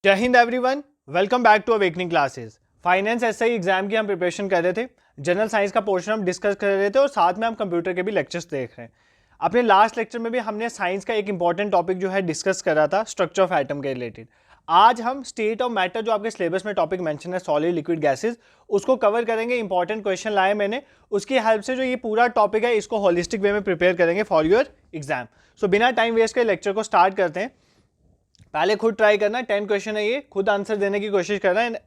जय हिंद everyone, welcome back to awakening classes. Finance SI exam की हम प्रिपरेशन कर रहे थे। जनरल साइंस का पोर्शन हम डिस्कस कर रहे थे और साथ में हम कंप्यूटर के भी लेक्चर्स देख रहे हैं। अपने लास्ट लेक्चर में भी हमने साइंस का एक इंपॉर्टेंट टॉपिक जो है डिस्कस करा था, स्ट्रक्चर ऑफ एटम के रिलेटेड। आज हम स्टेट ऑफ मैटर जो आपके सिलेबस में टॉपिक मेंशन है, सॉलिड लिक्विड गैसेज, उसको कवर करेंगे। इंपॉर्टेंट क्वेश्चन लाए मैंने, उसकी हेल्प से जो ये पूरा टॉपिक है इसको होलिस्टिक वे में प्रिपेयर करेंगे फॉर योर एग्जाम। सो बिना टाइम वेस्ट के लेक्चर को स्टार्ट करते हैं। पहले खुद ट्राई करना, 10 क्वेश्चन है ये, खुद आंसर देने की कोशिश करना है।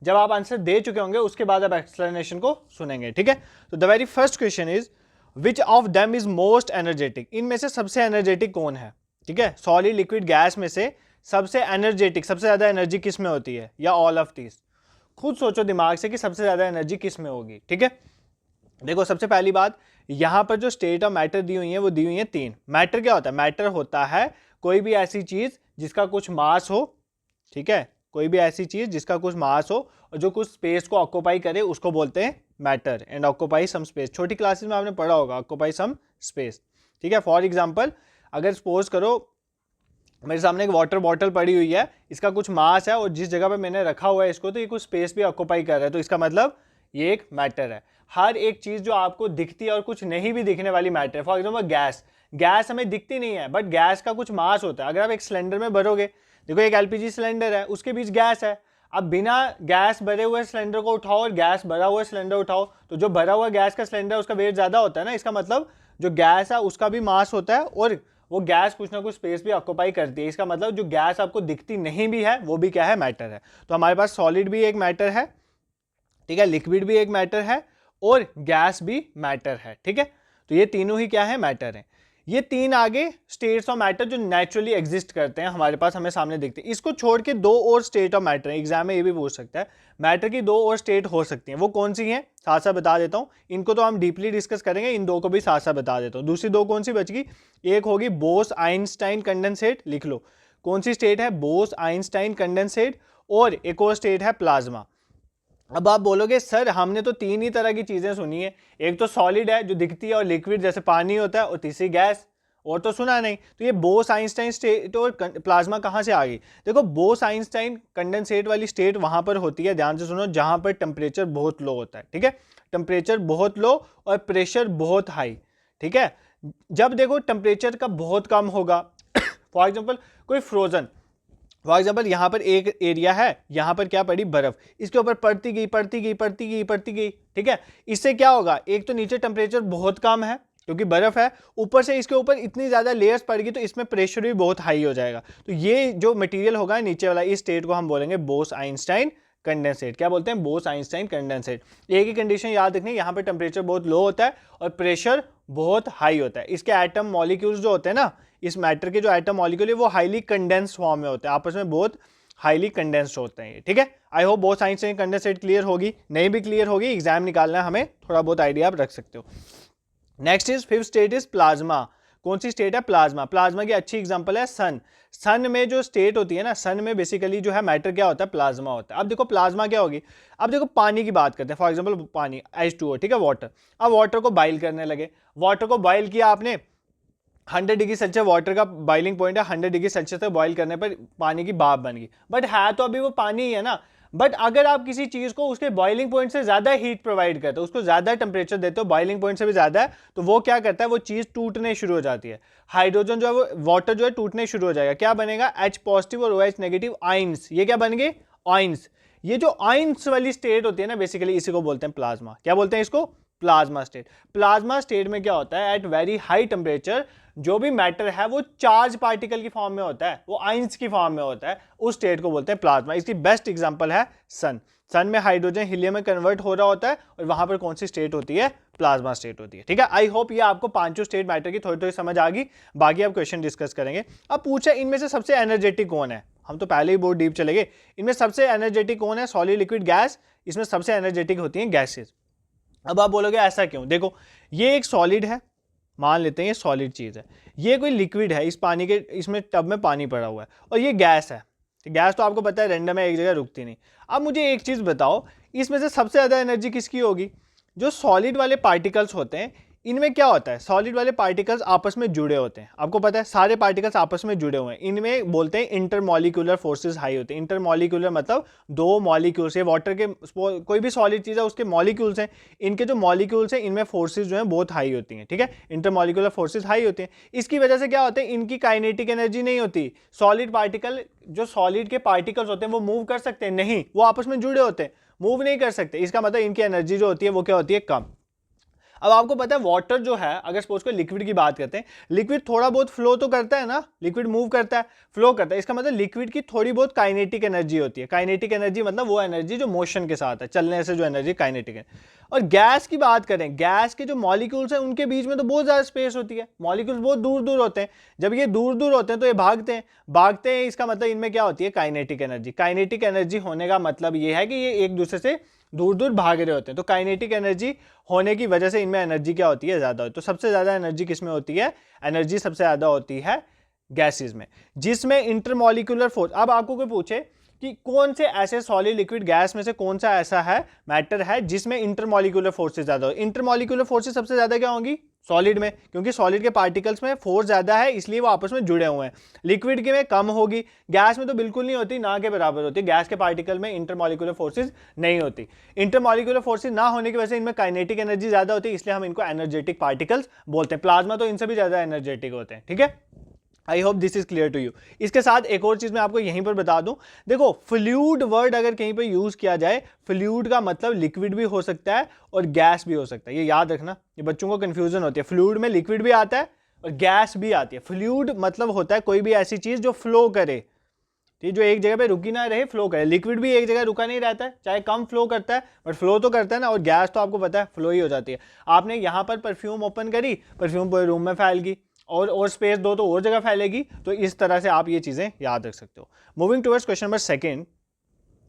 जब आप आंसर दे चुके होंगे उसके बाद आप एक्सप्लेनेशन को सुनेंगे, ठीक है। तो the very first question is which of them is most energetic. इनमें से सबसे एनर्जेटिक कौन है, ठीक है। सॉलिड लिक्विड गैस में से सबसे एनर्जेटिक, सबसे ज्यादा एनर्जी किस में होती है, या ऑल ऑफ दिस। खुद सोचो दिमाग से कि सबसे ज्यादा एनर्जी किस में होगी, ठीक है। देखो सबसे पहली बात, यहां पर जो स्टेट ऑफ मैटर दी हुई है वो दी हुई है 3। मैटर क्या होता है? मैटर होता है कोई भी ऐसी चीज जिसका कुछ मास हो, ठीक है। कोई भी ऐसी चीज जिसका कुछ मास हो और जो कुछ स्पेस को ऑक्यूपाई करे उसको बोलते हैं matter. And occupy some space, छोटी क्लासेस में आपने पढ़ा होगा ऑक्यूपाई सम स्पेस, ठीक है। फॉर एग्जांपल, अगर सपोज करो मेरे सामने एक वाटर बॉटल पड़ी हुई है, इसका कुछ मास है और जिस जगह पे मैंने रखा हुआ है इसको, तो ये कुछ स्पेस भी ऑक्यूपाई कर रहा है, तो इसका मतलब ये एक मैटर है। हर एक चीज जो आपको दिखती है और कुछ नहीं भी दिखने वाली मैटर है। फॉर एग्जाम्पल गैस, गैस हमें दिखती नहीं है बट गैस का कुछ मास होता है। अगर आप एक सिलेंडर में भरोगे, देखो एक एलपीजी सिलेंडर है, उसके बीच गैस है। अब बिना गैस भरे हुए सिलेंडर को उठाओ और गैस भरा हुआ सिलेंडर उठाओ, तो जो भरा हुआ गैस का सिलेंडर है उसका वेट ज्यादा होता है ना। इसका मतलब जो गैस है उसका भी मास होता है और वो गैस कुछ ना कुछ स्पेस भी ऑक्यूपाई करती है। इसका मतलब जो गैस आपको दिखती नहीं भी है वो भी क्या है, मैटर है। तो हमारे पास सॉलिड भी एक मैटर है, ठीक है, लिक्विड भी एक मैटर है और गैस भी मैटर है, ठीक है। तो ये तीनों ही क्या है, मैटर है। ये तीन आगे स्टेट्स ऑफ मैटर जो नेचुरली एग्जिस्ट करते हैं हमारे पास, हमें सामने दिखते हैं। इसको छोड़ के दो और स्टेट ऑफ मैटर है, एग्जाम में ये भी पूछ सकता है। मैटर की दो और स्टेट हो सकती हैं, वो कौन सी हैं साथ साथ बता देता हूं। इनको तो हम डीपली डिस्कस करेंगे, इन दो को भी साथ साथ बता देता हूं। दूसरी दो कौन सी बच गई, एक होगी बोस आइंस्टाइन कंडेंसेट, लिख लो कौन सी स्टेट है, बोस आइंस्टाइन कंडेंसेट। और एक और स्टेट है प्लाज्मा। अब आप बोलोगे सर हमने तो तीन ही तरह की चीजें सुनी है, एक तो सॉलिड है जो दिखती है और लिक्विड जैसे पानी होता है, और तीसरी गैस, और तो सुना नहीं। तो ये बोस आइंस्टाइन स्टेट और प्लाज्मा कहाँ से आ गई? देखो बोस आइंस्टाइन कंडेंसेट वाली स्टेट वहां पर होती है, ध्यान से सुनो, जहां पर टेम्परेचर बहुत लो होता है, ठीक है। टेम्परेचर बहुत लो और प्रेशर बहुत हाई, ठीक है। जब देखो टेम्परेचर का बहुत कम होगा फॉर एग्जाम्पल कोई फ्रोजन, फॉर एग्जाम्पल यहाँ पर एक एरिया है, यहाँ पर क्या पड़ी, बर्फ, इसके ऊपर पड़ती गई पड़ती गई पड़ती गई पड़ती गई, ठीक है। इससे क्या होगा, एक तो नीचे टेम्परेचर बहुत कम है क्योंकि बर्फ है, ऊपर से इसके ऊपर इतनी ज्यादा लेयर्स पड़ेगी तो इसमें प्रेशर भी बहुत हाई हो जाएगा। तो ये जो मटेरियल होगा नीचे वाला, इस स्टेट को हम बोलेंगे बोस आइंस्टाइन कंडेंसेट। क्या बोलते हैं, बोस आइंस्टाइन कंडेंसेट। एक ही कंडीशन याद रखनी, यहाँ पर टेम्परेचर बहुत लो होता है और प्रेशर बहुत हाई होता है। इसके एटम मॉलिक्यूल्स जो होते हैं ना, इस मैटर के जो एटम मॉलिक्यूल है वो हाईली कंडेंस्ड फॉर्म में होते हैं, आपस में बहुत हाईली कंडेंस्ड होते हैं, ठीक है। I hope Bose Einstein condensate clear होगी, नहीं भी क्लियर होगी, एग्जाम निकालना है हमें, थोड़ा बहुत आइडिया आप रख सकते हो। Next is fifth state is plasma. कौन सी स्टेट है, प्लाज्मा। प्लाज्मा की अच्छी एग्जांपल है सन। सन में जो स्टेट होती है ना, सन में बेसिकली जो है मैटर क्या होता है, प्लाज्मा होता है। अब देखो प्लाज्मा क्या होगी, अब देखो पानी की बात करते हैं, फॉर एग्जांपल पानी H2O, ठीक है, वाटर। अब वाटर को बॉइल करने लगे, वाटर को बॉइल किया आपने, 100 डिग्री सेल्सियस वाटर का बॉइलिंग पॉइंट है, 100 डिग्री सेल्सियस तक बॉइल करने पर पानी की भाप बन गई, बट है तो अभी वो पानी ही है ना। बट अगर आप किसी चीज को उसके बॉइलिंग पॉइंट से ज्यादा हीट प्रोवाइड करते हो, उसको ज्यादा टेम्परेचर देते हो, बॉइलिंग पॉइंट से भी ज्यादा है, तो वो क्या करता है, वो चीज टूटने शुरू हो जाती है। हाइड्रोजन जो है वो, वाटर जो है टूटने शुरू हो जाएगा, क्या बनेगा, H पॉजिटिव और OH नेगेटिव आइंस। ये क्या बन गए, आइंस। ये जो आइंस वाली स्टेट होती है ना, बेसिकली इसी को बोलते हैं प्लाज्मा। क्या बोलते हैं इसको, प्लाज्मा स्टेट। प्लाज्मा स्टेट में क्या होता है, एट वेरी हाई टेम्परेचर जो भी मैटर है वो चार्ज पार्टिकल की फॉर्म में होता है, वो आइंस की फॉर्म में होता है, उस स्टेट को बोलते हैं प्लाज्मा। इसकी बेस्ट एग्जांपल है सन। सन में हाइड्रोजन हीलियम में कन्वर्ट हो रहा होता है और वहां पर कौन सी स्टेट होती है, प्लाज्मा स्टेट होती है, ठीक है। आई होप ये आपको पांचों स्टेट मैटर की थोड़ी थोड़ी समझ आ गई, बाकी आप क्वेश्चन डिस्कस करेंगे। अब पूछे इनमें से सबसे एनर्जेटिक कौन है, हम तो पहले ही बहुत डीप चले गए, इनमें सबसे एनर्जेटिक कौन है, सॉलिड लिक्विड गैस, इसमें सबसे एनर्जेटिक होती है गैसेज। अब आप बोलोगे ऐसा क्यों, देखो ये एक सॉलिड है, मान लेते हैं ये सॉलिड चीज है, ये कोई लिक्विड है, इस पानी के, इसमें टब में पानी पड़ा हुआ है, और ये गैस है। गैस तो आपको पता है रैंडम है, एक जगह रुकती नहीं। अब मुझे एक चीज बताओ, इसमें से सबसे ज्यादा एनर्जी किसकी होगी, जो सॉलिड वाले पार्टिकल्स होते हैं इनमें क्या होता है, सॉलिड वाले पार्टिकल्स आपस में जुड़े होते हैं, आपको पता है सारे पार्टिकल्स आपस में जुड़े हुए हैं, इनमें बोलते हैं इंटरमॉलिक्यूलर फोर्सेस हाई होते हैं। इंटरमॉलिक्यूलर मतलब दो मॉलिक्यूल्स, ये वाटर के कोई भी सॉलिड चीज़ है उसके मॉलिक्यूल्स हैं, इनके जो मॉलिक्यूल्स हैं इनमें फोर्सेस जो हैं बहुत हाई होती हैं, ठीक है, इंटरमॉलिक्यूलर फोर्सेस हाई होती हैं। इसकी वजह से क्या होता है, इनकी काइनेटिक एनर्जी नहीं होती। सॉलिड पार्टिकल, जो सॉलिड के पार्टिकल्स होते हैं वो मूव कर सकते हैं नहीं, वो आपस में जुड़े होते हैं, मूव नहीं कर सकते। इसका मतलब इनकी एनर्जी जो होती है वो क्या होती है, कम। अब आपको पता है वाटर जो है, अगर सपोज को लिक्विड की बात करते हैं, लिक्विड थोड़ा बहुत फ्लो तो करता है ना, लिक्विड मूव करता है, फ्लो करता है, इसका मतलब लिक्विड की थोड़ी बहुत काइनेटिक एनर्जी होती है। काइनेटिक एनर्जी मतलब वो एनर्जी जो मोशन के साथ है, चलने से जो एनर्जी काइनेटिक है। और गैस की बात करें, गैस के जो मॉलिक्यूल्स हैं उनके बीच में तो बहुत ज़्यादा स्पेस होती है, मॉलिक्यूल्स बहुत दूर दूर होते हैं। जब ये दूर दूर होते हैं तो ये भागते हैं, इसका मतलब इनमें क्या होती है, काइनेटिक एनर्जी। काइनेटिक एनर्जी होने का मतलब ये है कि ये एक दूसरे से दूर दूर भाग रहे होते हैं, तो काइनेटिक एनर्जी होने की वजह से इनमें एनर्जी क्या होती है, ज़्यादा होती है। तो सबसे ज़्यादा एनर्जी किस में होती है, एनर्जी सबसे ज़्यादा होती है गैसेस में, जिसमें इंटरमॉलिक्यूलर फोर्स। अब आपको कोई पूछे कि कौन से ऐसे सॉलिड लिक्विड गैस में से कौन सा ऐसा है मैटर है जिसमें इंटरमॉलिक्यूलर फोर्सेस ज़्यादा हो। इंटरमॉलिक्यूलर फोर्सेस सबसे ज़्यादा क्या होंगी, सॉलिड में, क्योंकि सॉलिड के पार्टिकल्स में फोर्स ज़्यादा है इसलिए वो आपस में जुड़े हुए हैं। लिक्विड के में कम होगी, गैस में तो बिल्कुल नहीं होती, ना के बराबर होती। गैस के पार्टिकल में इंटरमॉलिक्यूलर फोर्सेस नहीं होती। इंटरमॉलिक्यूलर फोर्सेस ना होने की वजह से इनमें काइनेटिक एनर्जी ज़्यादा होती है, इसलिए हम इनको एनर्जेटिक पार्टिकल्स बोलते हैं। प्लाज्मा तो इनसे भी ज़्यादा एनर्जेटिक होते हैं, ठीक है। I hope this is clear to you. इसके साथ एक और चीज मैं आपको यहीं पर बता दूं, देखो फ्लूइड वर्ड अगर कहीं पर यूज किया जाए, फ्लूइड का मतलब लिक्विड भी हो सकता है और गैस भी हो सकता है, ये याद रखना, ये बच्चों को कंफ्यूजन होती है। फ्लूइड में लिक्विड भी आता है और गैस भी आती है। फ्लूइड मतलब होता है कोई भी ऐसी चीज जो फ्लो करे, ठीक, जो एक जगह पे रुकी ना रहे, फ्लो करे। लिक्विड भी एक जगह रुका नहीं रहता है, चाहे कम फ्लो करता है बट फ्लो तो करता है ना। और गैस तो आपको पता है फ्लो ही हो जाती है। आपने यहाँ पर परफ्यूम ओपन करी, परफ्यूम पूरे रूम में फैल गई, और स्पेस दो तो और जगह फैलेगी। तो इस तरह से आप ये चीज़ें याद रख सकते हो। Moving towards question number second.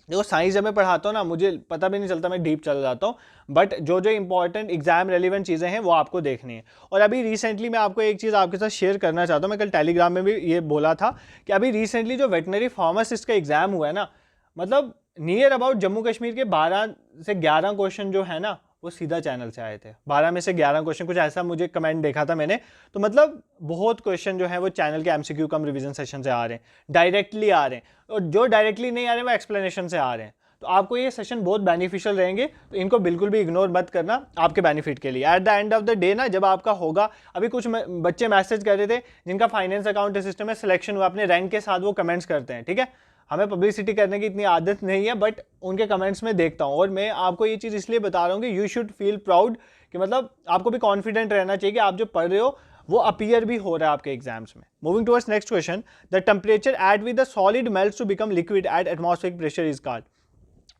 देखो साइंस जब मैं पढ़ाता हूँ ना, मुझे पता भी नहीं चलता, मैं डीप चल जाता हूँ, बट जो जो इंपॉर्टेंट एग्जाम रेलिवेंट चीज़ें हैं वो आपको देखनी है। और अभी रिसेंटली मैं आपको एक चीज़ आपके साथ शेयर करना चाहता हूँ। मैं कल टेलीग्राम में भी ये बोला था कि अभी रिसेंटली जो वेटनरी फार्मासिस्ट का एग्जाम हुआ है ना, मतलब नियर अबाउट जम्मू कश्मीर के 12 से 11 क्वेश्चन जो है ना वो सीधा चैनल से आए थे। 12 में से 11 क्वेश्चन, कुछ ऐसा मुझे कमेंट देखा था मैंने, तो मतलब बहुत क्वेश्चन जो है वो चैनल के एमसीक्यू कम रिवीजन सेशन से आ रहे हैं, डायरेक्टली आ रहे हैं, और जो डायरेक्टली नहीं आ रहे हैं वो एक्सप्लेनेशन से आ रहे हैं। तो आपको ये सेशन बहुत बेनिफिशियल रहेंगे, तो इनको बिल्कुल भी इग्नोर मत करना, आपके बेनिफिट के लिए। At the end of the day ना, जब आपका होगा, अभी कुछ बच्चे मैसेज कर रहे थे जिनका फाइनेंस अकाउंट सिस्टम में सिलेक्शन हुआ, अपने रैंक के साथ वो कमेंट्स करते हैं, ठीक है। हमें पब्लिसिटी करने की इतनी आदत नहीं है, बट उनके कमेंट्स में देखता हूँ, और मैं आपको ये चीज़ इसलिए बता रहा हूँ कि यू शुड फील प्राउड, कि मतलब आपको भी कॉन्फिडेंट रहना चाहिए कि आप जो पढ़ रहे हो वो अपीयर भी हो रहा है आपके एग्जाम्स में। Moving towards next question, the temperature at with the solid melts to become liquid at atmospheric pressure is called.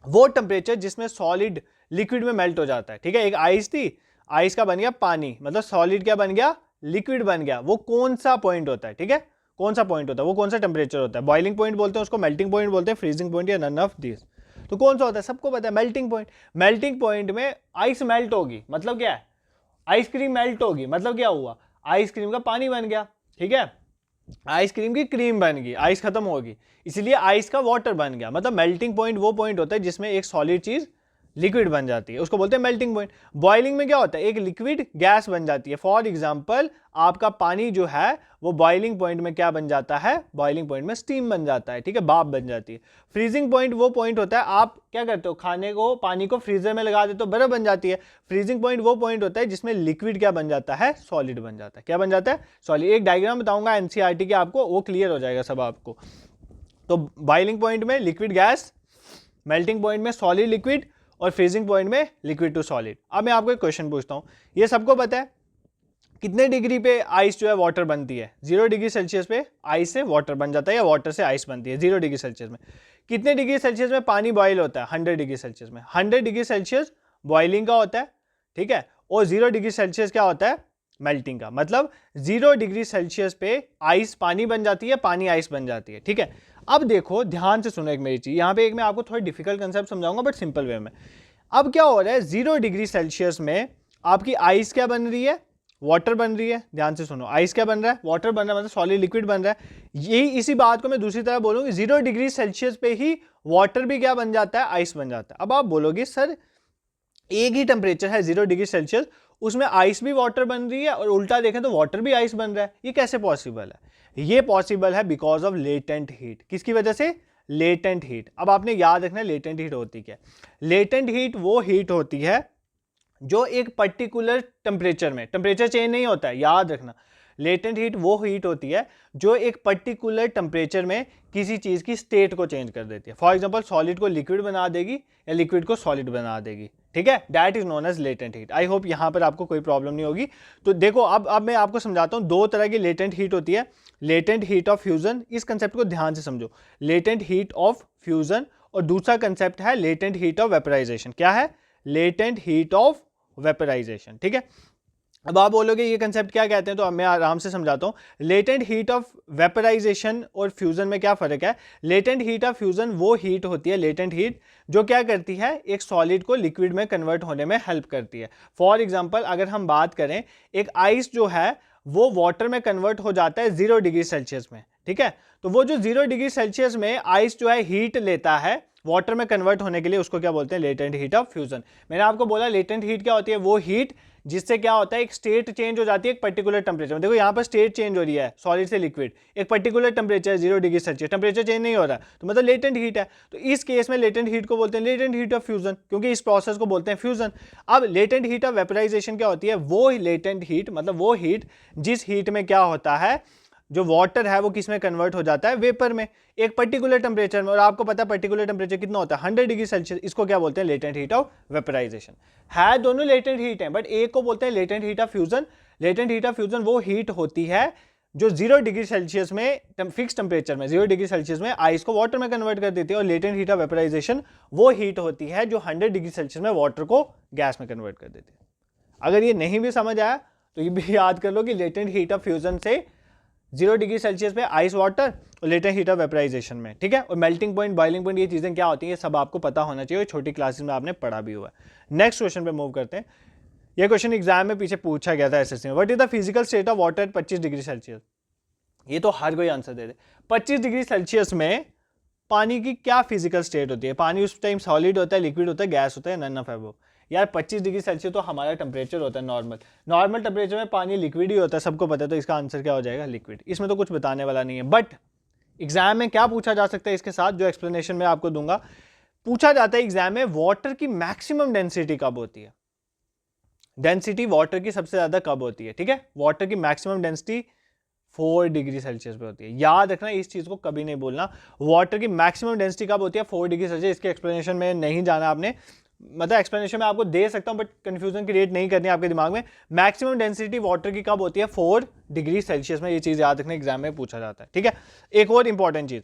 वो टेम्परेचर जिसमें सॉलिड लिक्विड में मेल्ट हो जाता है, ठीक है। एक आइस थी, आइस का बन गया पानी, मतलब सॉलिड क्या बन गया, लिक्विड बन गया। वो कौन सा पॉइंट होता है, ठीक है, कौन सा पॉइंट होता है, वो कौन सा टेम्परेचर होता है। बॉइलिंग पॉइंट बोलते हैं उसको, मेल्टिंग पॉइंट बोलते हैं, फ्रीजिंग पॉइंट, या नन ऑफ दिस। तो कौन सा होता है, सबको पता है, मेल्टिंग पॉइंट। मेल्टिंग पॉइंट में आइस मेल्ट होगी, मतलब क्या है, आइसक्रीम मेल्ट होगी, मतलब क्या हुआ, आइसक्रीम का पानी बन गया, ठीक है। आइसक्रीम की क्रीम बन गई, आइस खत्म होगी, इसलिए आइस का वाटर बन गया। मतलब मेल्टिंग पॉइंट वो पॉइंट होता है जिसमें एक सॉलिड चीज लिक्विड बन जाती है, उसको बोलते हैं मेल्टिंग पॉइंट। बॉइलिंग में क्या होता है, एक लिक्विड गैस बन जाती है। फॉर एग्जांपल आपका पानी जो है वो बॉइलिंग पॉइंट में क्या बन जाता है, बॉइलिंग पॉइंट में स्टीम बन जाता है, ठीक है, भाप बन जाती है। फ्रीजिंग पॉइंट वो पॉइंट होता है, आप क्या करते हो, खाने को, पानी को फ्रीजर में लगा देते हो, बर्फ बन जाती है। फ्रीजिंग पॉइंट वो पॉइंट होता है जिसमें लिक्विड क्या बन जाता है, सॉलिड बन जाता है। क्या बन जाता है, सॉलिड। एक डायग्राम बताऊंगा एनसीईआरटी के आपको, वो क्लियर हो जाएगा सब आपको। तो बॉइलिंग पॉइंट में लिक्विड गैस, मेल्टिंग पॉइंट में सॉलिड लिक्विड, और फ्रीजिंग पॉइंट में लिक्विड टू सॉलिड। अब मैं आपको एक क्वेश्चन पूछता हूं, ये सबको पता है कितने डिग्री पे आइस जो है वाटर बनती है। 0 डिग्री सेल्सियस पे आइस से वाटर बन जाता है, या वाटर से आइस बनती है 0 डिग्री सेल्सियस में। कितने डिग्री सेल्सियस में पानी बॉयल होता है, 100 डिग्री सेल्सियस में। 100 डिग्री सेल्सियस बॉइलिंग का होता है, ठीक है, और 0 डिग्री सेल्सियस क्या होता है, मेल्टिंग का। मतलब 0 डिग्री सेल्सियस पे आइस पानी बन जाती है, पानी आइस बन जाती है, ठीक है। अब देखो ध्यान से सुनो एक मेरी चीज, यहाँ पे एक मैं आपको थोड़ी डिफिकल्ट कंसेप्ट समझाऊंगा बट सिंपल वे में। अब क्या हो रहा है, 0 डिग्री सेल्सियस में आपकी आइस क्या बन रही है, वाटर बन रही है। ध्यान से सुनो, आइस क्या बन रहा है, वाटर बन रहा है, मतलब सॉलिड लिक्विड बन रहा है। यही इसी बात को मैं दूसरी तरह बोलूंगी, 0 डिग्री सेल्सियस पे ही वाटर भी क्या बन जाता है, आइस बन जाता है। अब आप बोलोगे सर एक ही टेम्परेचर है 0 डिग्री सेल्सियस, उसमें आइस भी वाटर बन रही है और उल्टा देखें तो वाटर भी आइस बन रहा है। ये कैसे पॉसिबल है? ये पॉसिबल है बिकॉज ऑफ लेटेंट हीट। किसकी वजह से? Latent heat. अब आपने याद रखना लेटेंट हीट होती क्या है। लेटेंट हीट वो हीट होती है जो एक पर्टिकुलर टेम्परेचर में, टेम्परेचर चेंज नहीं होता है, याद रखना। लेटेंट हीट वो हीट होती है जो एक पर्टिकुलर टेम्परेचर में किसी चीज़ की स्टेट को चेंज कर देती है। फॉर एग्जांपल सॉलिड को लिक्विड बना देगी या लिक्विड को सॉलिड बना देगी, ठीक है। That is known as latent heat. I hope यहाँ पर आपको कोई प्रॉब्लम नहीं होगी। तो देखो अब मैं आपको समझाता हूँ, दो तरह की लेटेंट हीट होती है। लेटेंट हीट ऑफ फ्यूजन, इस कंसेप्ट को ध्यान से समझो। लेटेंट हीट ऑफ फ्यूजन और दूसरा कंसेप्ट है लेटेंट हीट ऑफ वेपराइजेशन। क्या है? लेटेंट हीट ऑफ वेपराइजेशन, ठीक है। अब आप बोलोगे ये कंसेप्ट क्या कहते हैं, तो अब मैं आराम से समझाता हूँ। लेटेंट हीट ऑफ वेपराइजेशन और फ्यूजन में क्या फर्क है? लेटेंट हीट ऑफ फ्यूजन वो हीट होती है, लेटेंट हीट, जो क्या करती है, एक सॉलिड को लिक्विड में कन्वर्ट होने में हेल्प करती है। फॉर एग्जांपल अगर हम बात करें, एक आइस जो है वो वाटर में कन्वर्ट हो जाता है 0 डिग्री सेल्सियस में, ठीक है। तो वो जो 0 डिग्री सेल्सियस में आइस जो है हीट लेता है वाटर में कन्वर्ट होने के लिए, उसको क्या बोलते हैं? Latent heat of fusion. मैंने आपको बोला लेटेंट हीट क्या होती है? वो हीट जिससे क्या होता है, एक स्टेट चेंज हो जाती है एक पर्टिकुलर टेम्परेचर में। देखो यहाँ पर स्टेट चेंज हो रही है सॉलिड से लिक्विड, एक particular temperature 0 degree Celsius, temperature change नहीं हो रहा, तो मतलब लेटेंट हीट है। तो इस केस में लेटेंट हीट को बोलते हैं लेटेंट हीट ऑफ फ्यूजन, क्योंकि इस प्रोसेस को बोलते हैं फ्यूजन। अब लेटेंट हीट ऑफ वेपराइजेशन क्या होती है? वो लेटेंट हीट मतलब वो हीट जिस हीट में क्या होता है, जो वाटर है वो किस में कन्वर्ट हो जाता है? वेपर में, एक पर्टिकुलर टेम्परेचर में। और आपको पता है पर्टिकुलर टेम्परेचर कितना होता है? 100 डिग्री सेल्सियस। इसको क्या बोलते हैं? Latent heat of vaporisation. है दोनों लेटेंट हीट है, बट एक को बोलते हैं latent heat of fusion. Latent heat of fusion वो हीट होती है जो 0 डिग्री सेल्सियस में, फिक्स टेम्परेचर में 0 डिग्री सेल्सियस में आइस को वाटर में कन्वर्ट कर देती है। और लेटेंट हीट ऑफ वेपराइजेशन वो हीट होती है जो 100 डिग्री सेल्सियस में वाटर को गैस में कन्वर्ट कर देती है। अगर ये नहीं भी समझ आया तो ये भी याद कर लो कि लेटेंट हीट ऑफ फ्यूजन से 0 डिग्री सेल्सियस पे आइस वाटर और लेटेंट हीट ऑफ वेपराइजेशन में, ठीक है। और मेल्टिंग पॉइंट, बॉइलिंग पॉइंट, ये चीजें क्या होती हैं, ये सब आपको पता होना चाहिए, छोटी क्लासेस में आपने पढ़ा भी हुआ है। नेक्स्ट क्वेश्चन पे मूव करते हैं। ये क्वेश्चन एग्जाम में पीछे पूछा गया था एसएससी में। What is the physical state of water eight 25 degree Celsius? ये तो हर कोई आंसर दे दे। 25 डिग्री सेल्सियस में पानी की क्या फिजिकल स्टेट होती है? पानी उस टाइम सॉलिड होता है, लिक्विड होता है, गैस होता है, नन ऑफ अबव। यार 25 डिग्री सेल्सियस तो हमारा टेम्परेचर होता है नॉर्मल टेम्परेचर में पानी लिक्विड ही होता है, सबको पता है। तो इसका आंसर क्या हो जाएगा? लिक्विड। इसमें तो कुछ बताने वाला नहीं है। बट एग्जाम में क्या पूछा जा सकता है इसके साथ, जो एक्सप्लेनेशन मैं आपको दूंगा, पूछा जाता है एग्जाम में वाटर की मैक्सिमम डेंसिटी कब होती है? डेंसिटी वाटर की सबसे ज्यादा कब होती है? ठीक है, वाटर की मैक्सिमम डेंसिटी 4 डिग्री सेल्सियस पे होती है। याद रखना, इस चीज को कभी नहीं बोलना। वाटर की मैक्सिमम डेंसिटी कब होती है? 4 डिग्री सेल्सियस। इसके एक्सप्लेनेशन में नहीं जाना आपने, मतलब एक्सप्लेनेशन में आपको दे सकता हूं बट कंफ्यूजन क्रिएट नहीं करनी आपके दिमाग में। मैक्सिमम डेंसिटी वाटर की कब होती है? 4 डिग्री सेल्सियस में। ये चीज याद रखना, एग्जाम में पूछा जाता है, ठीक है। एक और इंपॉर्टेंट चीज,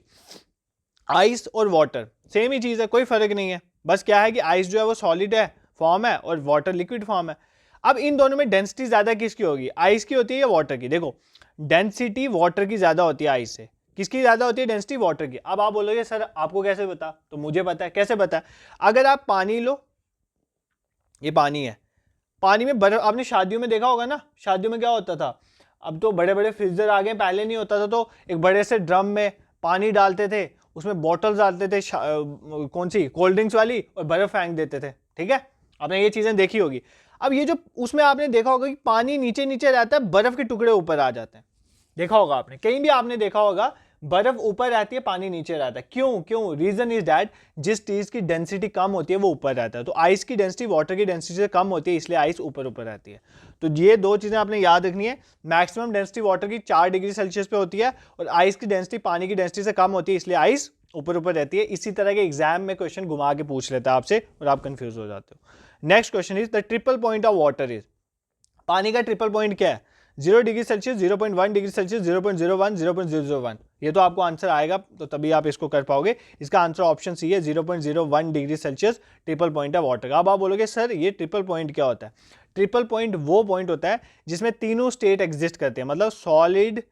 आइस और वाटर सेम ही चीज है, कोई फर्क नहीं है। बस क्या है कि आइस जो है वो सॉलिड है फॉर्म है और वाटर लिक्विड फॉर्म है। अब इन दोनों में डेंसिटी ज्यादा किसकी होगी? आइस की होती है या वाटर की? देखो डेंसिटी वाटर की ज्यादा होती है आइस से। किसकी ज्यादा होती है? डेंसिटी वाटर की। अब आप बोलोगे सर आपको कैसे पता? तो मुझे पता है। कैसे पता है? अगर आप पानी लो, ये पानी है, पानी में बर्फ, आपने शादियों में देखा होगा ना, शादियों में क्या होता था, अब तो बड़े बड़े फ्रीजर आ गए, पहले नहीं होता था। तो एक बड़े से ड्रम में पानी डालते थे, उसमें बॉटल्स डालते थे, कौन सी, कोल्ड ड्रिंक्स वाली, और बर्फ फेंक देते थे, ठीक है। आपने ये चीजें देखी होगी। अब ये जो उसमें आपने देखा होगा कि पानी नीचे नीचे रहता है, बर्फ के टुकड़े ऊपर आ जाते हैं। देखा होगा आपने, कहीं भी आपने देखा होगा, बर्फ ऊपर रहती है, पानी नीचे रहता है। क्यों? रीजन इज दैट जिस चीज की डेंसिटी कम होती है वो ऊपर रहता है। तो आइस की डेंसिटी वाटर की डेंसिटी से कम होती है, इसलिए आइस ऊपर ऊपर रहती है। तो ये दो चीजें आपने याद रखनी है। मैक्सिमम डेंसिटी वाटर की 4 डिग्री सेल्सियस पे होती है और आइस की डेंसिटी पानी की डेंसिटी से कम होती है, इसलिए आइस ऊपर ऊपर रहती है। इसी तरह के एग्जाम में क्वेश्चन घुमा के पूछ लेता है आपसे और आप कंफ्यूज हो जाते हो। Next question is the triple point of water is, पानी का ट्रिपल पॉइंट क्या है? 0 डिग्री सेल्सियस, 0.1 डिग्री सेल्सियस, 0.01, 0.001। ये तो आपको आंसर आएगा तो तभी आप इसको कर पाओगे। इसका आंसर ऑप्शन सी है, 0.01 डिग्री सेल्सियस ट्रिपल पॉइंट है वाटर का। अब आप बोलोगे सर ये ट्रिपल पॉइंट क्या होता है? ट्रिपल पॉइंट वो पॉइंट होता है जिसमें तीनों स्टेट एग्जिस्ट करते हैं, मतलब सॉलिड,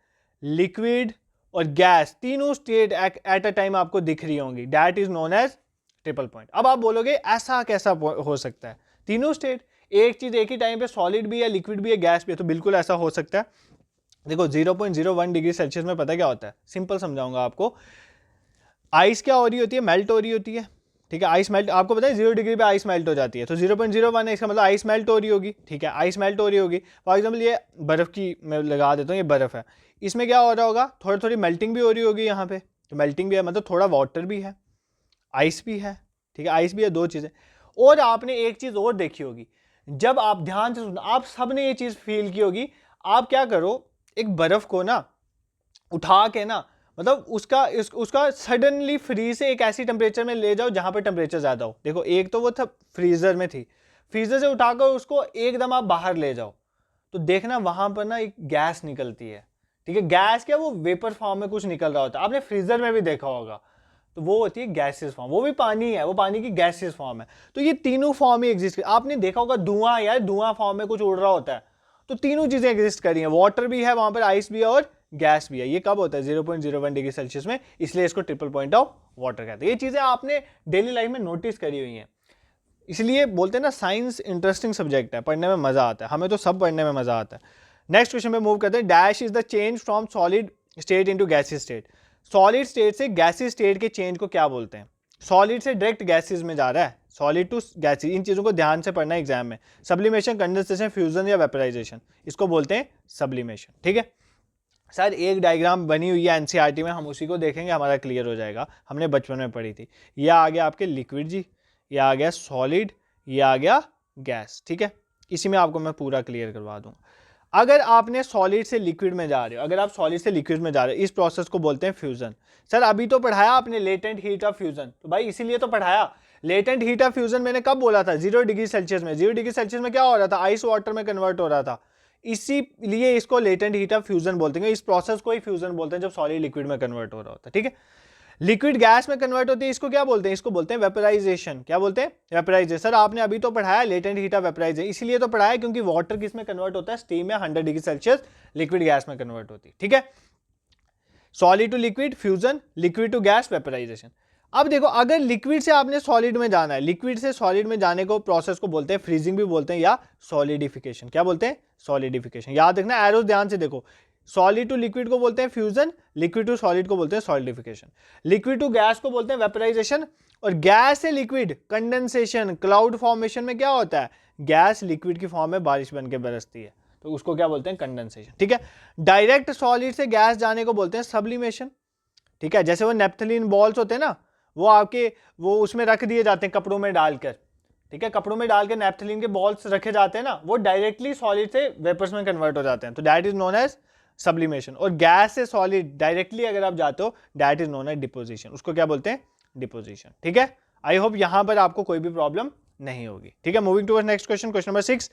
लिक्विड और गैस, तीनों स्टेट एट अ टाइम आपको दिख रही होंगी। That is known as triple point. अब आप बोलोगे ऐसा कैसा हो सकता है? तीनों स्टेट, एक चीज एक ही टाइम पे सॉलिड भी है, लिक्विड भी है, गैस भी है, तो बिल्कुल ऐसा हो सकता है। देखो 0.01 डिग्री सेल्सियस में पता क्या होता है? सिंपल समझाऊंगा आपको। आइस क्या हो रही होती है? मेल्ट हो रही होती है, ठीक है। आइस मेल्ट, आपको पता है 0 डिग्री पे आइस मेल्ट हो जाती है, तो 0.01 है, इसका मतलब आइस मेल्ट हो रही होगी। ठीक है, आइस मेल्ट हो रही होगी। फॉर एग्जाम्पल ये बर्फ़ की मैं लगा देता हूँ, ये बर्फ़ है, इसमें क्या हो रहा होगा, थोड़ी थोड़ी मेल्टिंग भी हो रही होगी यहाँ पे, तो मेल्टिंग भी है मतलब थोड़ा वाटर भी है, आइस भी है। ठीक है, आइस भी है, दो चीज़ें। और आपने एक चीज़ और देखी होगी, जब आप ध्यान से सुन, आप सब ने ये चीज़ फील की होगी, आप क्या करो, एक बर्फ़ को ना उठा के ना, मतलब उसका सडनली फ्रीज से एक ऐसी टेम्परेचर में ले जाओ जहां पे टेम्परेचर ज्यादा हो। देखो एक तो वो था फ्रीजर में थी, फ्रीजर से उठाकर उसको एकदम आप बाहर ले जाओ, तो देखना वहां पर ना एक गैस निकलती है। ठीक है, गैस क्या, वो वेपर फॉर्म में कुछ निकल रहा होता है, आपने फ्रीजर में भी देखा होगा, तो वो होती है गैसेस फॉर्म, वो भी पानी है, वो पानी की गैसेस फॉर्म है। तो ये तीनों फॉर्म ही एग्जिस्ट, आपने देखा होगा धुआं, यार धुआं फॉर्म में कुछ उड़ रहा होता है, तो तीनों चीजें एग्जिस्ट करी हैं, वाटर भी है वहां पर, आइस भी है और गैस भी है। ये कब होता है 0.01 डिग्री सेल्सियस में, इसलिए इसको ट्रिपल पॉइंट ऑफ वाटर कहते हैं। ये चीजें आपने डेली लाइफ में नोटिस करी हुई हैं, इसलिए बोलते हैं ना साइंस इंटरेस्टिंग सब्जेक्ट है, पढ़ने में मजा आता है, हमें तो सब पढ़ने में मजा आता है। नेक्स्ट क्वेश्चन पे मूव करते हैं। Dash is the change from solid state into गैसीय स्टेट। सॉलिड स्टेट से गैसीय स्टेट के चेंज को क्या बोलते हैं? सॉलिड से डायरेक्ट गैसेज में जा रहा है, सॉलिड टू गैसेज, इन चीजों को ध्यान से पढ़ना है एग्जाम में। सब्लिमेशन, कंडेंसेशन, फ्यूजन या वेपराइजेशन, इसको बोलते हैं सब्लिमेशन। ठीक है सर, एक डायग्राम बनी हुई है एनसीईआरटी में, हम उसी को देखेंगे, हमारा क्लियर हो जाएगा, हमने बचपन में पढ़ी थी। ये आ गया आपके लिक्विड जी, ये आ गया सॉलिड, ये आ गया गैस। ठीक है, इसी में आपको मैं पूरा क्लियर करवा दूंगा। अगर आपने सॉलिड से लिक्विड में जा रहे हो, अगर आप सॉलिड से लिक्विड में जा रहे हो, इस प्रोसेस को बोलते हैं फ्यूजन। सर अभी तो पढ़ाया आपने लेटेंट हीट ऑफ फ्यूजन, तो भाई इसीलिए तो पढ़ाया। लेटेंट हीट ऑफ फ्यूजन मैंने कब बोला था? 0 डिग्री सेल्सियस में। 0 डिग्री सेल्सियस में क्या हो रहा था? आइस वाटर में कन्वर्ट हो रहा था, इसीलिए इसको लेटेंट हीट ऑफ फ्यूजन बोलते हैं। इस प्रोसेस को ही फ्यूजन बोलते हैं, जब सॉलिड लिक्विड में कन्वर्ट हो रहा होता है। ठीक है, लिक्विड गैस में कन्वर्ट होती है, इसको क्या बोलते हैं? इसको बोलते हैं वेपराइजेशन। क्या बोलते हैं? वेपराइजेशन। सर आपने अभी तो पढ़ाया लेटेंट हीट ऑफ वेपराइजेशन, इसीलिए तो पढ़ाया क्योंकि वाटर किस में कन्वर्ट होता है? स्टीम में 100 डिग्री सेल्सियस लिक्विड गैस में कन्वर्ट होती है। ठीक है, solid to liquid fusion, liquid to gas vaporisation. अब देखो, अगर लिक्विड से आपने सॉलिड में जाना है, लिक्विड से सॉलिड में जाने को प्रोसेस को बोलते हैं फ्रीजिंग भी बोलते हैं या सॉलिडिफिकेशन। क्या बोलते हैं? सॉलिडिफिकेशन। याद रखना, एरोस ध्यान से देखो, सॉलिड टू लिक्विड को बोलते हैं फ्यूजन, लिक्विड टू सॉलिड को बोलते हैं सॉलिडिफिकेशन, लिक्विड टू गैस को बोलते हैं वेपराइजेशन, और गैस से लिक्विड कंडेंसेशन, क्लाउड फॉर्मेशन में क्या होता है? गैस लिक्विड की फॉर्म में बारिश बन के बरसती है, तो उसको क्या बोलते हैं? कंडेंसेशन। ठीक है, डायरेक्ट सॉलिड से गैस जाने को बोलते हैं सब्लिमेशन। ठीक है, जैसे वो नेप्थलीन बॉल्स होते हैं ना, वो आपके वो उसमें रख दिए जाते हैं कपड़ों में डालकर। ठीक है, कपड़ों में डाल के नेप्थलीन के बॉल्स रखे जाते हैं ना, वो डायरेक्टली सॉलिड से वेपर्स में कन्वर्ट हो जाते हैं, तो that is known as sublimation. और गैस से सॉलिड डायरेक्टली अगर आप जाते हो, that is known as deposition, उसको क्या बोलते हैं? डिपोजिशन। ठीक है, आई होप यहां पर आपको कोई भी प्रॉब्लम नहीं होगी। ठीक है, moving to next question, question number 6।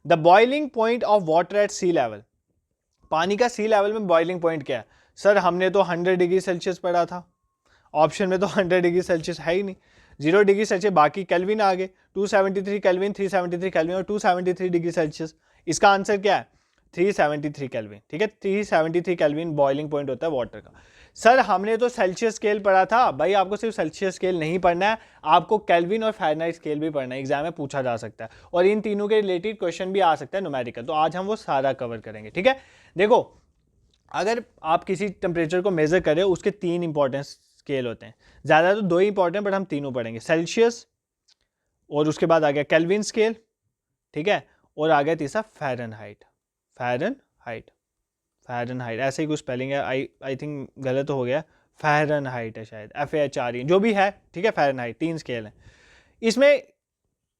The boiling point of water at sea level. पानी का सी लेवल में बॉइलिंग पॉइंट क्या है? सर हमने तो 100 डिग्री सेल्सियस पढ़ा था, ऑप्शन में तो 100 डिग्री सेल्सियस है ही नहीं, 0 डिग्री सेल्सियस, बाकी केल्विन आ गए, 273 केल्विन, 373 केल्विन और 273 डिग्री सेल्सियस। इसका आंसर क्या है? 373 केल्विन। ठीक है, 373 केल्विन बॉइलिंग पॉइंट होता है वाटर का। सर हमने तो सेल्सियस स्केल पढ़ा था। भाई आपको सिर्फ सेल्सियस स्केल नहीं पढ़ना है, आपको केल्विन और फ़ारेनहाइट स्केल भी पढ़ना है, एग्जाम में पूछा जा सकता है, और इन तीनों के रिलेटेड क्वेश्चन भी आ सकता है न्यूमेरिकल, तो आज हम वो सारा कवर करेंगे। ठीक है, देखो अगर आप किसी टेम्परेचर को मेजर करें, उसके 3 इंपॉर्टेंट स्केल होते हैं, ज़्यादा तो 2 ही इंपॉर्टेंट, बट हम तीनों पढ़ेंगे। सेल्सियस, और उसके बाद आ गया केल्विन स्केल, ठीक है, और आ गया तीसरा फ़ारेनहाइट। फ़ारेनहाइट, फ़ारेनहाइट ऐसे ही कुछ स्पेलिंग है, आई थिंक गलत हो गया, फ़ारेनहाइट है शायद, FAHRE, जो भी है। ठीक है, फ़ारेनहाइट 3 स्केल है। इसमें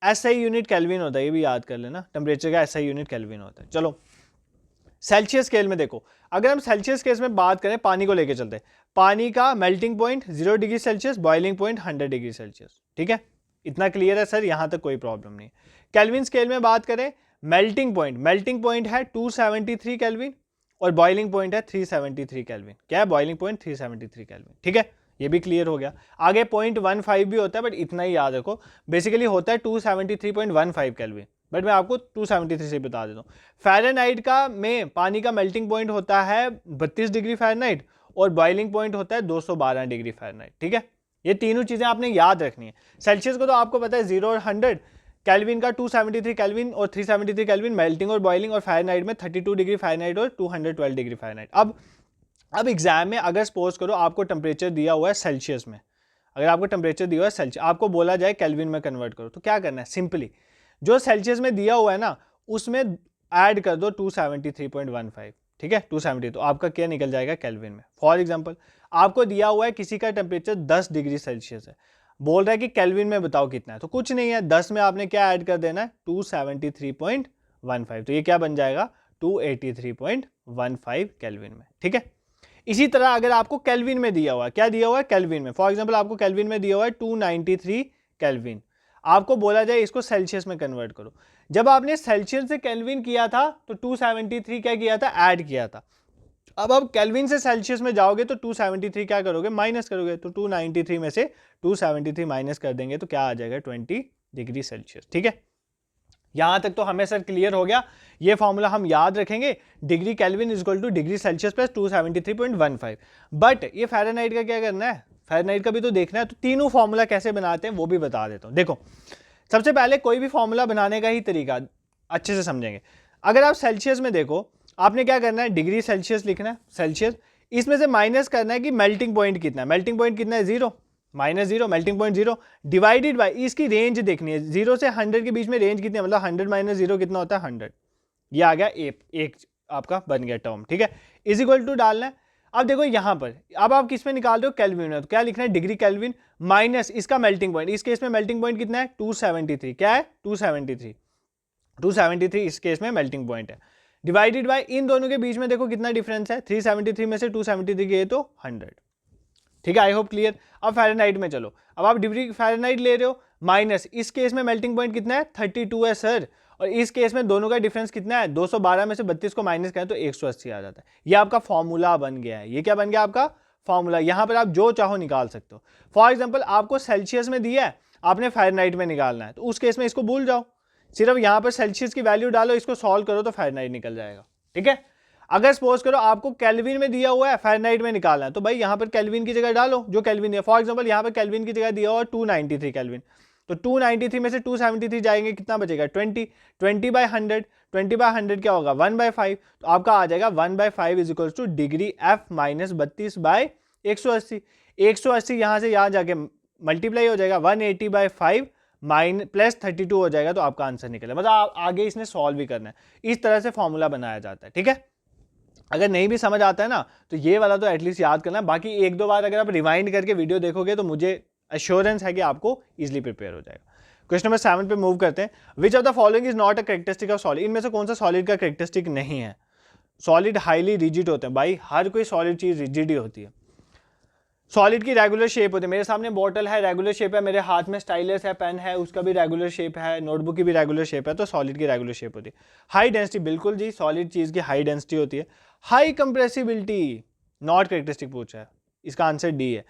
SI यूनिट केल्विन होता है, ये भी याद कर लेना, टेम्परेचर का SI यूनिट केल्विन होता है। चलो सेल्सियस स्केल में देखो, अगर हम सेल्सियस स्केल में बात करें, पानी को लेकर चलते हैं, पानी का melting point 0 degree Celsius, boiling point 100 degree Celsius. ठीक है, इतना क्लियर है सर, यहां तक कोई प्रॉब्लम नहीं। केल्विन स्केल में बात करें, मेल्टिंग पॉइंट है 273 केल्विन और बॉइलिंग पॉइंट है 373 केल्विन। क्या है? Boiling point 373 kelvin. ठीक है, ये भी क्लियर हो गया। आगे 0.15 भी होता है, बट इतना ही याद रखो, बेसिकली होता है 273.15 केल्विन, बट मैं आपको 273 से बता देता हूँ। फ़ारेनहाइट का में पानी का मेल्टिंग पॉइंट होता है 32 डिग्री फ़ारेनहाइट और बॉइलिंग पॉइंट होता है 212 डिग्री फ़ारेनहाइट। ठीक है, ये तीनों चीज़ें आपने याद रखनी है। सेल्सियस को तो आपको पता है 0 और 100, केल्विन का 273 केल्विन और 373 केल्विन मेल्टिंग और बॉइलिंग, और फ़ारेनहाइट में 32 डिग्री फ़ारेनहाइट और 212 डिग्री फ़ारेनहाइट। अब एग्जाम में अगर सपोज करो आपको टेम्परेचर दिया हुआ है सेल्सियस में, अगर आपको टेम्परेचर दिया हुआ है सेल्सियस, आपको बोला जाए केल्विन में कन्वर्ट करो, तो क्या करना है, सिंपली जो सेल्सियस में दिया हुआ है ना उसमें ऐड कर दो 273.15, ठीक है 270, तो आपका क्या निकल जाएगा केल्विन में। फॉर एग्जांपल आपको दिया हुआ है किसी का टेम्परेचर 10 डिग्री सेल्सियस है, बोल रहा है कि केल्विन में बताओ कितना है, तो कुछ नहीं है, 10 में आपने क्या ऐड कर देना है 273.15, तो ये क्या बन जाएगा 283.15 केल्विन में, ठीक है। इसी तरह अगर आपको केल्विन में दिया हुआ है, क्या दिया हुआ है केल्विन में, फॉर एग्जांपल आपको केल्विन में दिया हुआ है 293 केल्विन, आपको बोला जाए इसको सेल्सियस में कन्वर्ट करो। जब आपने सेल्सियस से केल्विन किया था तो 273 क्या किया था, ऐड किया था। अब आप केल्विन से सेल्सियस में जाओगे तो 273 क्या करोगे, माइनस करोगे, तो 293 में से 273 माइनस कर देंगे तो क्या आ जाएगा 20 डिग्री सेल्सियस, ठीक है। यहां तक तो हमें सर क्लियर हो गया, ये फॉर्मूला हम याद रखेंगे, degree kelvin is equal two degree Celsius plus 273.15। But ये फ़ारेनहाइट का क्या करना है, फ़ारेनहाइट का भी तो देखना है, तो तीनों फॉर्मूला कैसे बनाते हैं वो भी बता देता हूं। देखो सबसे पहले कोई भी फॉर्मूला बनाने का ही तरीका अच्छे से समझेंगे। अगर आप सेल्सियस में देखो, आपने क्या करना है, डिग्री सेल्सियस लिखना है, सेल्सियस, इसमें से माइनस करना है कि मेल्टिंग पॉइंट कितना है, मेल्टिंग पॉइंट कितना है 0, -0, मेल्टिंग पॉइंट 0, डिवाइडेड बाय इसकी रेंज देखनी है, 0 से 100 के बीच में रेंज कितनी है, मतलब 100 - 0 कितना होता है 100, ये आ गया एक आपका बन गया टर्म, ठीक है, इज इक्वल टू डालना है। अब देखो यहां पर अब आप किस में निकाल रहे हो, केल्विन में, तो क्या लिखना है डिग्री केल्विन माइनस इसका मेल्टिंग पॉइंट, इस केस में मेल्टिंग पॉइंट कितना है 273, क्या है 273 इस केस में मेल्टिंग पॉइंट है, डिवाइडेड बाय इन दोनों के बीच में देखो कितना डिफरेंस है, 373 में से 273 गए तो 100, ठीक है। I hope clear. अब फ़ारेनहाइट में चलो, अब आप डिग्री फ़ारेनहाइट ले रहे हो, माइनस इस केस में मेल्टिंग पॉइंट कितना है 32 है सर, और इस केस में दोनों का डिफरेंस कितना है 212 में से 32 को माइनस करें तो 180 आ जाता है। ये आपका फॉर्मूला बन गया है, ये क्या बन गया आपका फॉर्मूला, यहां पर आप जो चाहो निकाल सकते हो। फॉर एग्जांपल आपको सेल्सियस में दिया है, आपने फ़ारेनहाइट में निकालना है, तो उस केस में इसको भूल जाओ, सिर्फ यहां पर सेल्सियस की वैल्यू डालो, इसको सॉल्व करो तो फ़ारेनहाइट निकल जाएगा, ठीक है। अगर सपोज करो आपको केल्विन में दिया हुआ है, फ़ारेनहाइट में निकालना है, तो भाई यहां पर केल्विन की जगह डालो जो केल्विन है। फॉर एग्जांपल यहां पर केल्विन की जगह दिया हुआ 293 केल्विन, तो 293 में से 273 जाएंगे, कितना बचेगा 20, 20/100, 20/100 क्या होगा 1/5, तो आपका आ जाएगा 1/5 is equal two degree F minus 32/180, 180 यहां से यहां जाके मल्टीप्लाई हो जाएगा 180/5 प्लस 32 हो जाएगा, तो आपका आंसर निकलेगा। मतलब आगे इसने सॉल्व भी करना है, इस तरह से फॉर्मूला बनाया जाता है, ठीक है। अगर नहीं भी समझ आता है ना तो ये वाला तो एटलीस्ट याद करना है, बाकी एक दो बार अगर आप रिवाइंड करके वीडियो देखोगे तो मुझे एश्योरेंस है कि आपको इजीली प्रिपेयर हो जाएगा। क्वेश्चन नंबर 7 पे मूव करते हैं। Which of the following is not a characteristic of solid, इनमें से कौन सा सॉलिड का कैरेक्टरिस्टिक नहीं है। सॉलिड हाईली रिजिड होते हैं, भाई हर कोई सॉलिड चीज रिजिड ही होती है। सॉलिड की रेगुलर शेप होती है, मेरे सामने बॉटल है रेगुलर शेप है, मेरे हाथ में स्टाइलस है, पेन है, उसका भी रेगुलर शेप है, नोटबुक की भी रेगुलर शेप है, तो सॉलिड की रेगुलर शेप होती है। हाई डेंसिटी, बिल्कुल जी, सॉलिड चीज की हाई डेंसिटी होती है। हाई कंप्रेसिबिलिटी नॉट कैरेक्टरिस्टिक पूछा है, इसका आंसर डी है।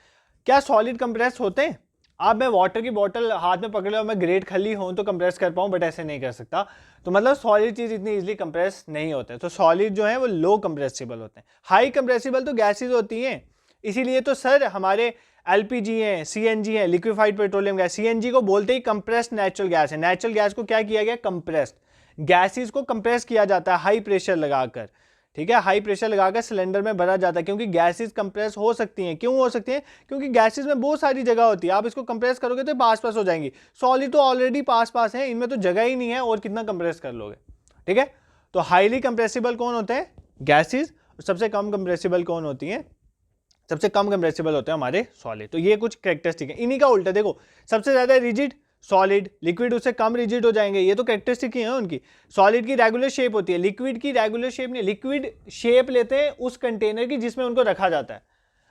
क्या सॉलिड कंप्रेस होते हैं? आप मैं वाटर की बोतल हाथ में पकड़ लो, मैं ग्रेट खली हूं तो कंप्रेस कर पाऊं, बट ऐसे नहीं कर सकता, तो मतलब सॉलिड चीज इतनी इजीली कंप्रेस नहीं होते, तो सॉलिड जो है वो लो कंप्रेसिबल होते हैं। हाई कंप्रेसिबल तो गैसेज होती हैं, इसीलिए तो सर हमारे एलपीजी है, सीएनजी है, लिक्विफाइड पेट्रोलियम गैस, सीएनजी को बोलते ही कंप्रेस्ड नेचुरल गैस है। नेचुरल गैस को क्या किया गया, कंप्रेस्ड, गैसेस को कंप्रेस किया जाता है हाई प्रेशर लगाकर, ठीक है, हाई प्रेशर लगाकर सिलेंडर में भरा जाता है, क्योंकि गैसेस कंप्रेस हो सकती हैं। क्यों हो सकती हैं? क्योंकि गैसेस में बहुत सारी जगह होती है, आप इसको कंप्रेस करोगे तो पास पास हो जाएंगी। सॉलिड तो ऑलरेडी पास पास है, इनमें तो जगह ही नहीं है, और कितना कंप्रेस कर लोगे, ठीक है। तो हाईली कंप्रेसिबल कौन होते हैं, गैसेस, सबसे कम कंप्रेसिबल कौन होती हैं, सबसे कम कंप्रेसिबल होते हैं हमारे सॉलिड। तो ये कुछ कैरेक्टरिस्टिक है। इन्हीं का उल्टा देखो, सबसे ज्यादा रिजिड सॉलिड, लिक्विड उससे कम रिजिड हो जाएंगे, ये तो कैरेक्टरिस्टिक ही है उनकी। सॉलिड की रेगुलर शेप होती है, लिक्विड की रेगुलर शेप नहीं, लिक्विड शेप लेते हैं उस कंटेनर की जिसमें उनको रखा जाता है।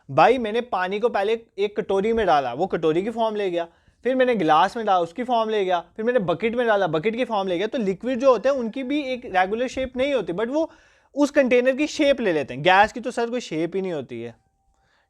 भाई मैंने पानी को पहले एक कटोरी में डाला, वो कटोरी की फॉर्म ले गया, फिर मैंने गिलास में डाला, उसकी फॉर्म ले गया, फिर मैंने बकेट में डाला, बकेट की फॉर्म ले गया। तो लिक्विड जो होते हैं उनकी भी एक रेगुलर शेप नहीं होती, बट वो उस कंटेनर की शेप ले लेते हैं। गैस की तो सर कोई शेप ही नहीं होती है,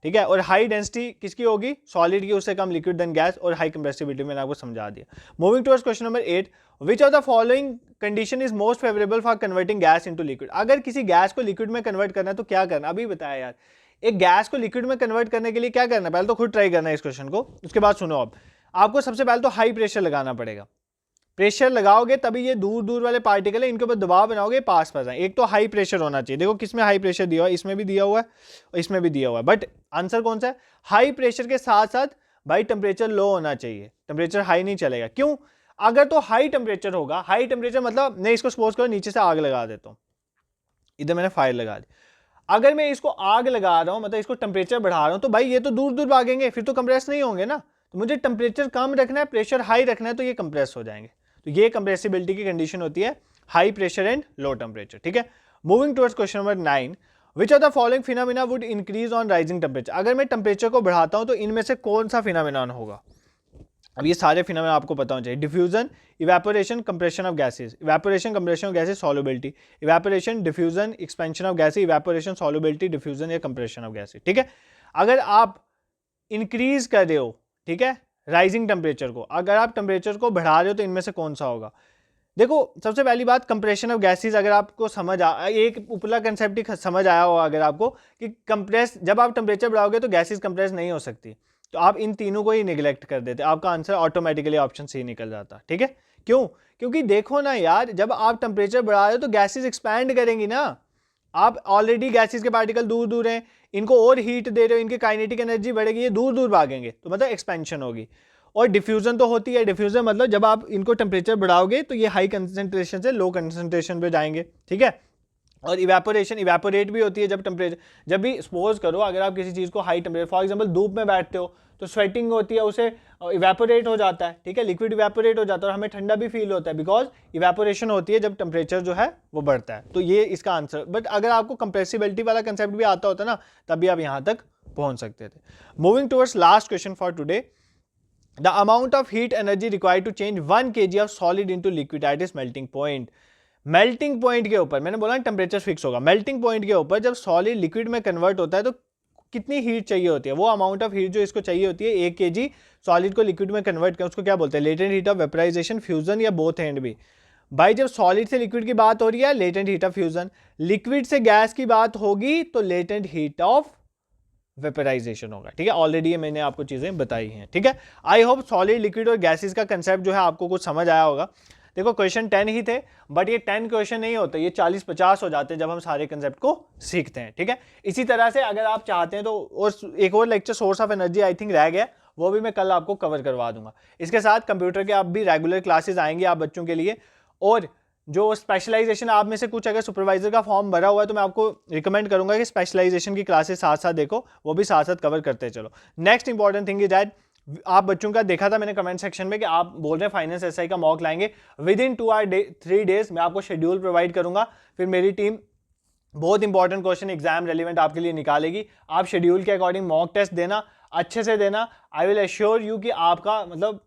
ठीक है। और हाई डेंसिटी किसकी होगी, सॉलिड की, उससे कम लिक्विड देन गैस, और हाई कंप्रेसिबिलिटी मैंने आपको समझा दिया। Moving towards question number 8, which of the following condition is most favourable for converting gas into liquid. अगर किसी गैस को लिक्विड में कन्वर्ट करना है तो क्या करना, अभी बताया यार। एक गैस को लिक्विड में कन्वर्ट करने के लिए क्या करना है, पहले तो खुद ट्राई करना है इस क्वेश्चन को, उसके बाद सुनो। अब आपको सबसे पहले तो हाई प्रेशर लगाना पड़ेगा, प्रेशर लगाओगे तभी ये दूर दूर वाले पार्टिकल है इनके ऊपर दबाव बनाओगे, पास पास आए। एक तो हाई प्रेशर होना चाहिए, देखो किसमें हाई प्रेशर दिया हुआ है, इसमें भी दिया हुआ है और इसमें भी दिया हुआ है, बट आंसर कौन सा है, हाई प्रेशर के साथ साथ भाई टेम्परेचर लो होना चाहिए, टेम्परेचर हाई नहीं चलेगा। क्यों? अगर तो हाई टेम्परेचर होगा, हाई टेम्परेचर मतलब मैं इसको सपोज करो नीचे से आग लगा देता हूँ, इधर मैंने फायर लगा दी, अगर मैं इसको आग लगा रहा हूँ मतलब इसको टेम्परेचर बढ़ा रहा हूँ, तो भाई ये तो दूर दूर भागेंगे, फिर तो कंप्रेस नहीं होंगे ना। तो मुझे टेम्परेचर कम रखना है, प्रेशर हाई रखना है, तो ये कंप्रेस हो जाएंगे। तो ये कंप्रेसिबिलिटी की कंडीशन होती है high pressure and low temperature, ठीक है। Moving towards question number 9, which of the following phenomena would increase on rising temperature. अगर मैं टेम्परेचर को बढ़ाता हूं तो इनमें से कौन सा फिनोमिना होगा? अब ये सारे फिनोमिना आपको पता होना चाहिए। Diffusion, evaporation, compression of gases. Evaporation, compression of gases, solubility. Evaporation, diffusion, expansion of gases, evaporation, solubility, diffusion या कंप्रेशन ऑफ गैसेस, ठीक है। अगर आप इंक्रीज कर रहे हो, ठीक है, राइजिंग टेम्परेचर को, अगर आप टेम्परेचर को बढ़ा रहे हो तो इनमें से कौन सा होगा? देखो सबसे पहली बात, कंप्रेशन ऑफ गैसेस अगर आपको एक उपला कंसेप्ट ही समझ आया होगा अगर आपको, कि कंप्रेस, जब आप टेम्परेचर बढ़ाओगे तो गैसेस कंप्रेस नहीं हो सकती, तो आप इन तीनों को ही निगलेक्ट कर देते, आपका आंसर ऑटोमेटिकली ऑप्शन सी निकल जाता, ठीक है। क्यों? क्योंकि देखो ना यार, जब आप टेम्परेचर बढ़ा रहे हो तो गैसेस एक्सपैंड करेंगी ना। आप ऑलरेडी गैसेस के पार्टिकल दूर दूर हैं, इनको और हीट दे रहे हो, इनकी काइनेटिक एनर्जी बढ़ेगी, ये दूर दूर भागेंगे, तो मतलब एक्सपेंशन होगी। और डिफ्यूजन तो होती है, डिफ्यूजन मतलब जब आप इनको टेम्परेचर बढ़ाओगे तो ये हाई कंसंट्रेशन से लो कंसंट्रेशन पे जाएंगे, ठीक है। और इवेपोरेशन, इवेपोरेट भी होती है जब टेम्परेचर, जब भी सपोज करो अगर आप किसी चीज़ को हाई टेम्परेचर, फॉर एग्जांपल धूप में बैठते हो तो स्वेटिंग होती है, उसे इवेपोरेट हो जाता है, ठीक है, लिक्विड इवेपोरेट हो जाता है और हमें ठंडा भी फील होता है, बिकॉज इवेपोरेशन होती है जब टेम्परेचर जो है वो बढ़ता है। तो ये इसका आंसर। बट अगर आपको कंप्रेसिबिलिटी वाला कंसेप्ट भी आता होता ना, तभी आप यहाँ तक पहुँच सकते थे। Moving towards last question for today, the amount of heat energy required to change 1 kg of solid into liquid at its melting point। Melting point के ऊपर मैंने बोला टेम्परेचर फिक्स होगा, मेल्टिंग पॉइंट के ऊपर जब सॉलिड लिक्विड में convert होता है तो कितनी हीट चाहिए होती है, वो अमाउंट ऑफ हीट जो इसको चाहिए होती है 1 kg सॉलिड को लिक्विड में कन्वर्ट करें, उसको क्या बोलते हैं? Latent heat of vaporisation, fusion या बोथ एंड भी। भाई जब सॉलिड से लिक्विड की बात हो रही है latent heat of fusion, liquid से गैस की बात होगी तो लेटेंट हीट ऑफ वेपराइजेशन होगा, ठीक है। ऑलरेडी मैंने आपको चीजें बताई हैं, ठीक है। आई होप सॉलिड, लिक्विड और गैसेस का कंसेप्ट जो है आपको कुछ समझ आया होगा। देखो क्वेश्चन 10 ही थे, बट ये 10 क्वेश्चन नहीं होते, ये 40-50 हो जाते हैं जब हम सारे कंसेप्ट को सीखते हैं, ठीक है। इसी तरह से अगर आप चाहते हैं तो और एक और lecture source of energy I think रह गया, वो भी मैं कल आपको कवर करवा दूंगा। इसके साथ कंप्यूटर के आप भी रेगुलर क्लासेस आएंगे आप बच्चों के लिए, और जो स्पेशलाइजेशन आप में से कुछ अगर सुपरवाइजर का फॉर्म भरा हुआ है तो मैं आपको रिकमेंड करूंगा कि स्पेशलाइजेशन की क्लासेस साथ साथ देखो, वो भी साथ साथ कवर करते चलो। Next important thing is that, आप बच्चों का देखा था मैंने कमेंट सेक्शन में कि आप बोल रहे हैं फाइनेंस एसआई का मॉक लाएंगे, विद इन 2 और 3 डेज मैं आपको शेड्यूल प्रोवाइड करूंगा, फिर मेरी टीम बहुत इंपॉर्टेंट क्वेश्चन एग्जाम रेलिवेंट आपके लिए निकालेगी। आप शेड्यूल के अकॉर्डिंग मॉक टेस्ट देना, अच्छे से देना, आई विल एश्योर यू कि आपका मतलब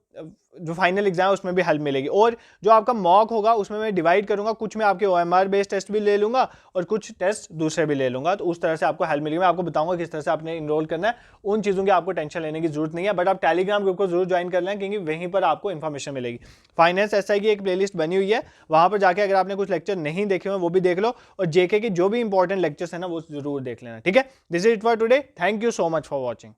जो फाइनल एग्जाम है उसमें भी हेल्प मिलेगी। और जो आपका मॉक होगा उसमें मैं डिवाइड करूंगा, कुछ मैं आपके OMR बेस्ड टेस्ट भी ले लूंगा और कुछ टेस्ट दूसरे भी ले लूंगा, तो उस तरह से आपको हेल्प मिलेगी। मैं आपको बताऊंगा किस तरह से आपने इनरोल करना है, उन चीज़ों की आपको टेंशन लेने की जरूरत नहीं है। बट आप टेलीग्राम ग्रुप को जरूर ज्वाइन कर लें क्योंकि वहीं पर आपको इन्फॉर्मेशन मिलेगी। फाइनेंस एसआई की एक प्लेलिस्ट बनी हुई है, वहां पर जाके अगर आपने कुछ लेक्चर नहीं देखे हुए वो भी देख लो, और जेके के जो भी इंपॉर्टेंट लेक्चर्स है ना वो जरूर देख लेना, ठीक है। This is it for today, thank you so much for watching.